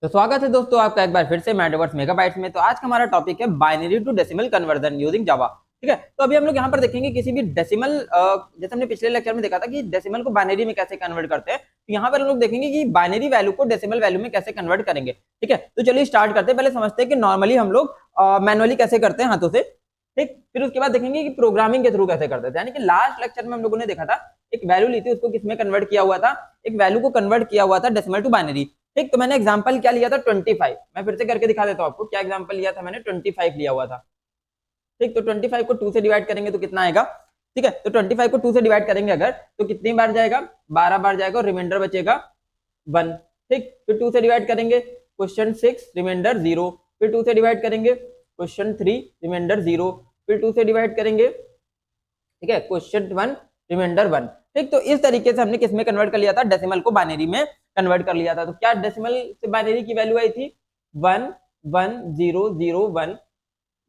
तो स्वागत है दोस्तों आपका एक बार फिर से मैथवर्स मेगाबाइट्स में। तो आज का हमारा टॉपिक है binary to decimal conversion using Java. ठीक है, तो अभी हम लोग यहाँ पर देखेंगे किसी भी डेसिमल, जैसे हमने पिछले लेक्चर में देखा था कि डेसिमल को बाइनरी में कैसे कन्वर्ट करते हैं, तो यहाँ पर हम लोग देखेंगे कि बाइनरी वैल्यू को डेसिमल वैल्यू में कैसे कन्वर्ट करेंगे। ठीक है, तो चलिए स्टार्ट करते हैं। पहले समझते हैं कि नॉर्मली हम लोग मैनुअली कैसे करते हैं हाथों से। ठीक, फिर उसके बाद देखेंगे कि प्रोग्रामिंग के थ्रू कैसे करते थे। यानी कि लास्ट लेक्चर में हम लोगों ने देखा था एक वैल्यू ली थी, उसको किसमें कन्वर्ट किया हुआ था, एक वैल्यू को कन्वर्ट किया हुआ था डेसिमल टू बाइनरी। ठीक, तो मैंने एग्जांपल क्या लिया था 25। मैं फिर से करके दिखा देता हूं आपको क्या एग्जांपल लिया था मैंने। 25 लिया हुआ था। ठीक, तो 25 को 2 से डिवाइड करेंगे तो कितना आएगा। ठीक है, तो 25 को 2 से डिवाइड करेंगे अगर, तो कितनी बार जाएगा, 12 बार जाएगा और रिमाइंडर बचेगा 1। ठीक, फिर 2 से डिवाइड करेंगे, क्वेश्चन 6 रिमाइंडर 0। फिर 2 से डिवाइड करेंगे, क्वेश्चन 3 रिमाइंडर 0। फिर 2 से डिवाइड करेंगे, ठीक है, क्वेश्चन 1 रिमाइंडर 1। ठीक, तो इस तरीके से हमने किसमें कन्वर्ट कर लिया था, डेसिमल को बाइनरी में कन्वर्ट कर लिया था। तो क्या डेसिमल से बाइनरी की वैल्यू आई थी 1 1 0 0 1,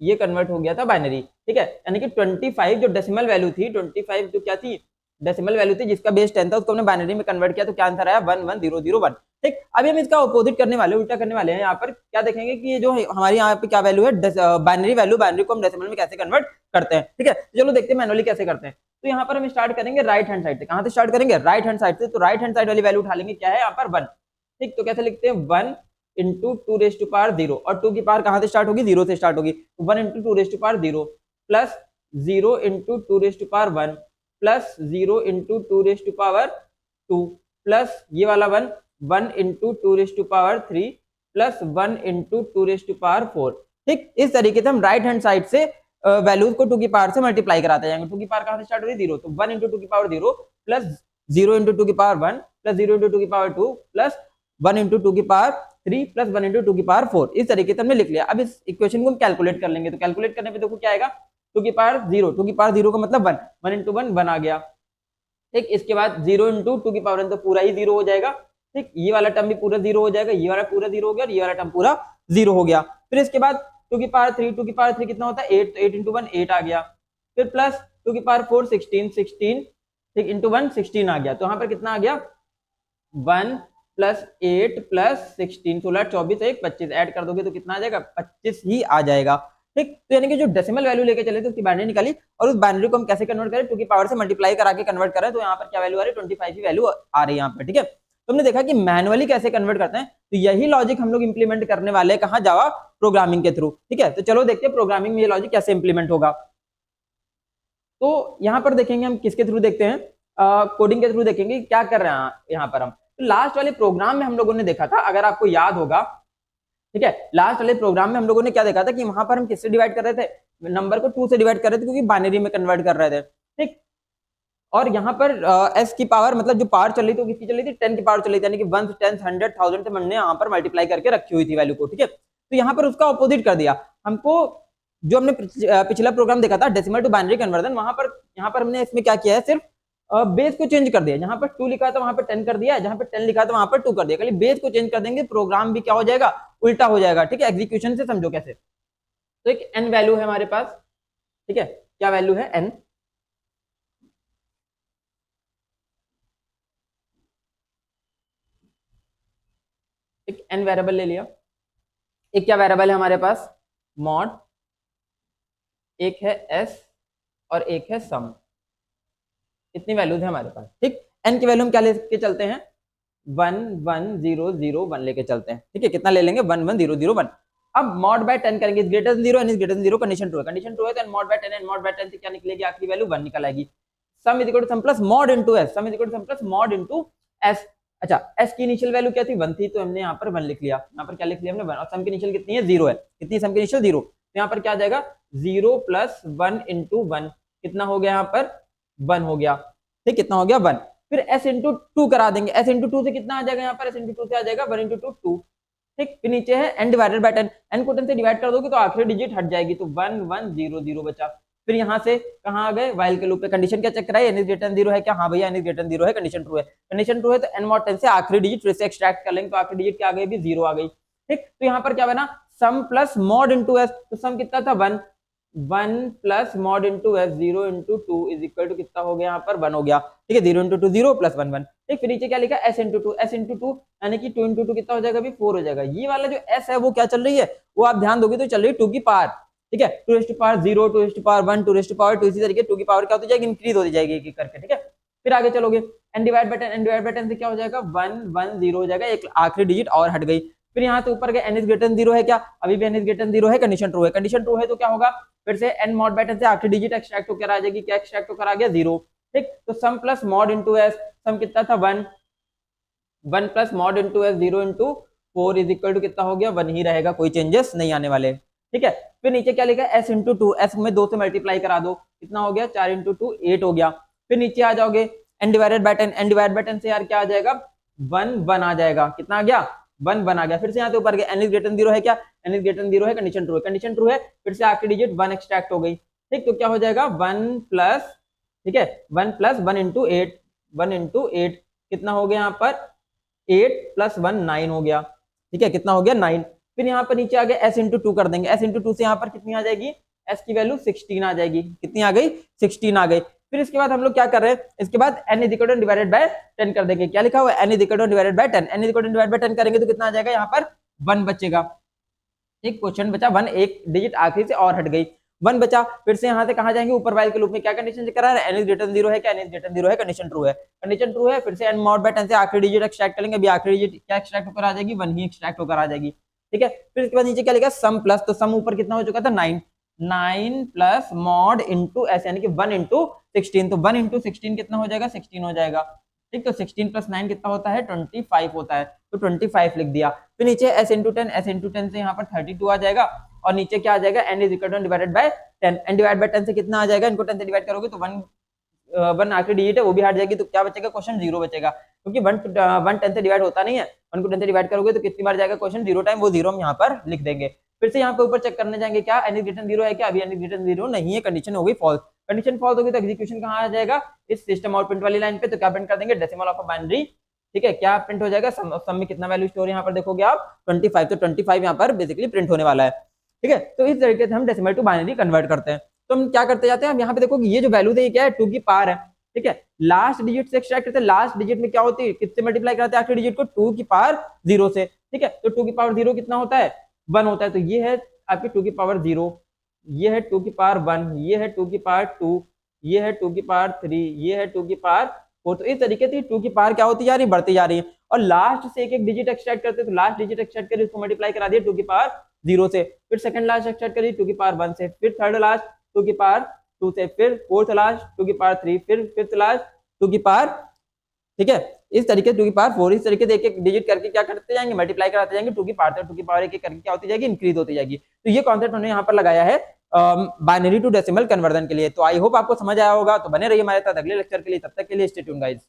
ये कन्वर्ट हो गया था बाइनरी। ठीक है, यानी कि 25 जो डेसिमल वैल्यू थी, 25 जो क्या थी, डेसिमल वैल्यू थी जिसका बेस 10 था, उसको हमने बाइनरी में कन्वर्ट किया, तो क्या आंसर आया 1 1 0 0 1। ठीक, अभी हम इसका ऑपोजिट करने वाले, उल्टा करने वाले हैं। यहाँ पर क्या देखेंगे कि ये जो हमारी यहाँ पे क्या वैल्यू है, बाइनरी वैल्यू, बाइनरी को हम डेसिमल में कैसे कन्वर्ट करते हैं। ठीक है, चलो देखते हैं मैनुअली कैसे करते हैं। तो यहाँ पर हम स्टार्ट करेंगे राइट हैंड साइड से। कहां से स्टार्ट करेंगे, राइट हैंड साइड से। तो राइट हैंड साइड वाली वैल्यू उठा लेंगे, क्या है यहाँ पर 1। ठीक, तो कैसे लिखते हैं 1 इंटू 2 रेज टू पावर 0, और 2 की पावर कहां से स्टार्ट होगी, 0 से स्टार्ट होगी। 1 into 2 raise to power 0 plus 0 into 2 raise to power 1 plus 0 into 2 raise to power 2 plus ये वाला 1 1 into 2 raise to power 3 plus 1 into 2 raise to power 4। ठीक, इस तरीके से हम राइट हैंड साइड से वैल्यूज को 2 की पावर से मल्टीप्लाई कराते जाएंगे। 2 की पावर कहां से स्टार्ट हो रही है, 0, तो 1 इंटू 2 की पावर 0 प्लस 0 इंटू 2 की पावर 1 प्लस 0 इंटू 2 की पावर 2 प्लस 1 इंटू 2 की पावर 3 प्लस 1 इंटू 2 की पावर 4। इस तरीके से हमने लिख लिया। अब इस इक्वेशन को हम कैलकुलेट कर लेंगे। तो कैलकुलेट करने पे देखो क्या आएगा, 2 की पावर 0, 2 की पावर 0 का मतलब 1, 1 इंटू 1 1 आ गया। ठीक, इसके बाद 0 इंटू 2 की पावर 1 तो पूरा ही 0 हो जाएगा। ठीक, ये वाला टर्म भी पूरा 0 हो जाएगा, ये वाला पूरा 0 हो गया और ये वाला टर्म पूरा 0 हो गया। फिर इसके बाद 2 की पावर 3, 2 की पावर 3 कितना होता है 8, तो 8 इंटू 1 8 आ गया। फिर प्लस 2 की पावर 4 16 16, ठीक, इंटू 1 16 आ गया। तो यहाँ पर कितना आ गया 1 प्लस 8 प्लस 16, 16 24 1 25, ऐड कर दोगे तो कितना आ जाएगा 25 ही आ जाएगा। ठीक, तो यानी कि जो डेसिमल वैल्यू लेके चले थे उसकी बाइनरी निकाली, और उस बाइनरी को हम कैसे कन्वर्ट करें, 2 की पावर से मल्टीप्लाई करा के कन्वर्ट करें। तो यहाँ पर क्या वैल्यू आ रही है 25 की वैल्यू आ रही है यहाँ पर। ठीक है, तो हमने देखा कि मैनुअली कैसे कन्वर्ट करते हैं, तो यही लॉजिक हम लोग इंप्लीमेंट करने वाले हैं कहाँ, जावा प्रोग्रामिंग के थ्रू। ठीक है, तो चलो देखते हैं प्रोग्रामिंग में ये लॉजिक कैसे इंप्लीमेंट होगा। तो यहाँ पर देखेंगे हम किसके थ्रू देखते हैं, कोडिंग के थ्रू देखेंगे क्या कर रहे हैं यहाँ पर हम। तो लास्ट वाले प्रोग्राम में हम लोगों ने देखा था, अगर आपको याद होगा, ठीक है, लास्ट वाले प्रोग्राम में हम लोगों ने क्या देखा था कि वहां पर हम किससे डिवाइड कर रहे थे, नंबर को 2 से डिवाइड कर रहे थे क्योंकि बाइनरी में कन्वर्ट कर रहे थे। ठीक, और यहाँ पर एस की पावर मतलब जो पावर चल रही थी वो किसकी चल रही थी, 10 की पावर चल रही थी, यानी कि 1 10 100 1000 से हमने यहाँ पर मल्टीप्लाई करके रखी हुई थी वैल्यू को। ठीक है, तो यहाँ पर उसका ऑपोजिट कर दिया हमको। जो हमने पिछला प्रोग्राम देखा था डेसिमल टू बाइनरी कन्वर्जन, वहां पर यहाँ पर हमने इसमें क्या किया है, सिर्फ बेस को चेंज कर दिया। जहां पर 2 लिखा था वहां पर 10 कर दिया, जहां पर 10 लिखा था वहां पर 2 कर दिया। खाली बेस को चेंज कर देंगे, प्रोग्राम भी क्या हो जाएगा, उल्टा हो जाएगा। ठीक है, एग्जीक्यूशन से समझो कैसे। तो एक n वैल्यू है हमारे पास। ठीक है, क्या वैल्यू है n, एक n वेरिएबल ले लिया। एक क्या वेरिएबल है हमारे पास, मॉड, एक है s और एक है सम। इतनी वैल्यूज है हमारे पास। ठीक, n की वैल्यू हम क्या लेके चलते हैं, 1 1 0 0 1 लेके चलते हैं। ठीक है, कितना ले लेंगे 1 1 0 0 1। अब मॉड बाय 10 करेंगे, is greater than 0 N is greater than 0, condition true है। कंडीशन ट्रू है तो mod by 10, N mod by 10 से क्या निकलेगी, आखिरी वैल्यू 1 निकल आएगी। Sum is equal to sum plus mod into s, sum is equal to sum plus mod into s। अच्छा, s की इनिशियल वैल्यू क्या थी 1 थी, तो हमने यहाँ पर 1 लिख लिया। यहाँ पर क्या लिख लिया हमने 1, और सम की इनिशियल कितनी है 0 है। कितनी सम की इनिशियल 0, तो यहाँ पर क्या आ जाएगा 0 प्लस 1 इंटू 1, कितना हो गया यहाँ पर 1 हो गया। ठीक, कितना हो गया 1। फिर s इंटू 2 करा देंगे, s इंटू 2 से कितना आ जाएगा यहाँ पर, s इंटू 2 से आ जाएगा 1 इंटू 2 2। ठीक, फिर नीचे है n डिवाइडेड बाय 10, n को 10 से डिवाइड कर दोगे तो आखिरी डिजिट हट जाएगी, तो 1 1 0 0 बचा। फिर यहाँ से कहाँ आ गए, वाइल के लूप पे कंडीशन क्या चेक कराई, n इज ग्रेटर देन 0 है क्या, हाँ भैया n इज ग्रेटर देन 0 है, कंडीशन ट्रू है। कंडीशन ट्रू है तो n मॉड 10 से आखिरी डिजिट फिर से एक्सट्रैक्ट कर लेंगे, तो आखिरी डिजिट क्या आ गई भी 0 आ गई। ठीक, तो यहाँ पर क्या बना, sum plus mod into s, तो सम कितना था 1, 1 plus mod into S 0 into 2 is equal to कितना हो गया यहाँ पर 1 हो गया, ठीक है। 0 इंटू 2 0 प्लस 1 1, ठीक। फिर नीचे क्या लिखा एस इंटू 2, एस इंटू 2 यानी कि 2 इंटू 2 कितना हो जाएगा अभी 4 हो जाएगा। ये वाला जो एस है वो क्या चल रही है, वो आप ध्यान दोगे तो चल रही है 2 की पावर, ठीक है। 2 raise to power 0, 2 raise to power 1, 2 raise to power 2, इसी तरीके 2 की पावर क्या होती जाएगी, इंक्रीज होती जाएगी एक एक करके, ठीक है। फिर आगे चलोगे N divide by 10, N divide by 10 से क्या हो जाएगा 1 1 0 हो जाएगा, एक आखिरी डिजिट और हट गई। फिर यहाँ से ऊपर गए एन इज ग्रेटर देन 0 है क्या, अभी भी एन इज ग्रेटर देन 0 है, कंडीशन ट्रू है, कंडीशन ट्रू है तो क्या होगा फिर से एन मॉड बाय 10 से आखिरी डिजिट एक्सट्रैक्ट होकर आ जाएगी, क्या एक्सट्रैक्ट होकर आ गया 0, ठीक। तो sum plus mod into S, sum कितना था 1, 1 plus mod into S 0 into 4 is equal to कितना हो गया 1 ही रहेगा, कोई चेंजेस नहीं आने वाले, ठीक है। फिर नीचे क्या लिखा है एस इंटू 2, एस में 2 से मल्टीप्लाई करा दो, कितना हो गया 4 इंटू 2 8 हो गया। फिर नीचे आ जाओगे N divided by 10, N divide by 10 से यार क्या आ जाएगा 1 1 आ जाएगा, कितना आ गया 1 1 आ गया। फिर से यहाँ से ऊपर गया एन इज ग्रेटर देन 0 है क्या, एन इज ग्रेटर देन 0 है, कंडीशन ट्रू है, कंडीशन ट्रू है, फिर से आखिरी डिजिट 1 एक्सट्रैक्ट हो गई, ठीक। तो क्या हो जाएगा 1 प्लस, ठीक है 1 प्लस 1 इंटू 8, 1 इंटू 8 कितना हो गया यहाँ पर 8 प्लस 1 9 हो गया, ठीक है, कितना हो गया 9। फिर यहाँ पर नीचे आ गया एस इंटू 2 कर देंगे, एस इंटू 2 से यहाँ पर कितनी आ जाएगी, एस की वैल्यू 16 आ जाएगी, कितनी आ गई 16 आ गई। फिर इसके बाद हम लोग क्या कर रहे हैं, इसके बाद n is equal two divided by 10 कर देंगे, क्या लिखा हुआ है n is equal two divided by 10, n is equal two divided by 10 करेंगे तो कितना आ जाएगा यहाँ पर 1 बचेगा, ठीक। क्वेश्चन बचा 1, एक डिजिट आखिरी से और हट गई, 1 बचा। फिर से यहाँ से कहाँ जाएंगे ऊपर वाइल के लूप में, क्या कंडीशन चेक करा रहा है n इज ग्रेटर देन 0 है क्या, n इज ग्रेटर देन 0 है, कंडीशन ट्रू है, कंडीशन ट्रू है। फिर से n मॉड बाय 10 से आखिरी डिजिट एक्सट्रैक्ट करेंगे, अभी आखिरी डिजिट क्या एक्सट्रैक्ट होकर आ जाएगी 1 ही एक्सट्रैक्ट होकर आ जाएगी, ठीक है। फिर इसके बाद नीचे क्या लिखा सम प्लस, तो सम ऊपर कितना हो चुका था 9, 9 प्लस मॉड इंटू एस यानी कि 1 इंटू 16, तो 1 इंटू 16 कितना हो जाएगा 16 हो जाएगा, ठीक। तो 16 प्लस 9 कितना होता है 25 होता है, तो 25 लिख दिया। फिर नीचे s इंटू 10, s इंटू 10 से यहाँ पर 32 आ जाएगा, और नीचे क्या आ जाएगा n is equal two divided by 10, n divide by 10 से कितना आ जाएगा, इनको 10 से डिवाइड करोगे तो 1 आखिरी डिजिट है वो भी हट जाएगी, तो क्या बचेगा क्वेश्चन 0 बचेगा, क्योंकि 1 10 से डिवाइड होता नहीं है, 1 को 10 से डिवाइड करोगे तो कितनी बार जाएगा क्वेश्चन 0 टाइम, वो 0 हम यहाँ पर लिख देंगे। फिर से यहाँ पे ऊपर चेक करने जाएंगे क्या n इज ग्रेटर देन 0 है क्या, अभी n इज ग्रेटर देन 0 नहीं है, कंडीशन हो गई फॉल्स, कंडीशन फॉल्स होगी तो एग्जीक्यूशन कहाँ आ जाएगा इस सिस्टम आउट प्रिंट वाली लाइन पे, तो क्या प्रिंट कर देंगे डेसिमल ऑफ अ बाइनरी, ठीक है। क्या प्रिंट हो जाएगा सम में कितना वैल्यू स्टोर यहाँ पर देखोगे आप 25, तो 25 यहाँ पर बेसिकली प्रिंट होने वाला है, ठीक है। तो इस तरीके से हम डेसिमल टू बाइनरी कन्वर्ट करते हैं। तो हम क्या करते जाते हैं, हम यहाँ पे देखो ये जो वैल्यू है ये क्या है 2 की पावर है, ठीक है। लास्ट डिजिट से एक्सट्रैक्ट करते हैं, लास्ट डिजिट में क्या होती है किससे मल्टीप्लाई कराते हैं आखिरी डिजिट को 2 की पावर 0 से, ठीक है। तो 2 की पावर 0 कितना होता है 1 होता है, तो ये है आपकी 2 की पावर 0, ये है 2 की पावर 1, ये है 2 की पावर 2, ये है 2 की पावर 3, ये है 2 की पावर 4, तो इस तरीके से 2 की पावर क्या होती जा रही है बढ़ती जा रही है, और लास्ट से एक एक डिजिट एक्सट्रैक्ट करते हैं, तो लास्ट डिजिट एक्सट्रैक्ट करिए उसको मल्टीप्लाई करा दिए 2 की पावर 0 से, फिर सेकंड लास्ट एक्सट्रैक्ट करिए 2 की पावर 1 से, फिर थर्ड लास्ट 2 की पावर 2 से, फिर फोर्थ लास्ट 2 की पावर 3, फिर फिफ्थ लास्ट 2 की पावर, ठीक है। इस तरीके 2 की पावर 4, इस तरीके से एक एक डिजिट करके क्या करते जाएंगे मल्टीप्लाई कराते जाएंगे 2 की पावर, 2 की पावर एक एक करके क्या होती जाएगी इंक्रीज होती जाएगी। तो ये कॉन्सेप्ट हमने यहाँ पर लगाया है बाइनरी टू डेसिमल कन्वर्जन के लिए। तो आई होप आपको समझ आया होगा, तो बने रहिए हमारे साथ अगले लेक्चर के लिए, तब तक के लिए स्टे ट्यून्ड गाइस।